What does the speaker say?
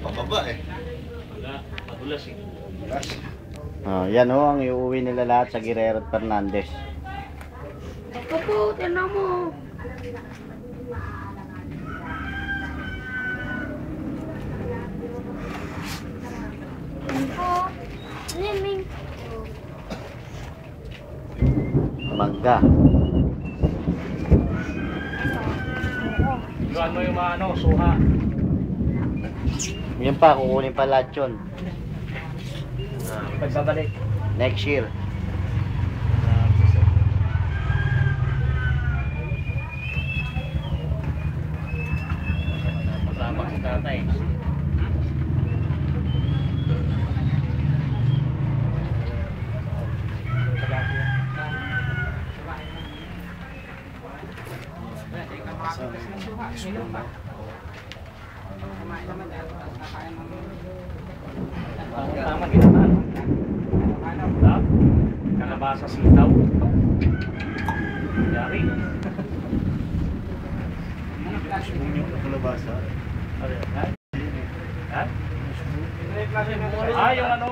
Pababa eh. Wala, madulas eh. Yan o, ang iuwi nila lahat sa Guerrero at Fernandez. Ito po, tinan mo. Yan po. Liming. Mangga. Iwan mo yung mga ano, suha. Yan pa, kukunin pa lahat yun. Pagbabalik. Next year. Masama si tatay. Tama ginawa. Kalabasa sitaw. Yari. Kalabasa. Ha? Ah, yung ano,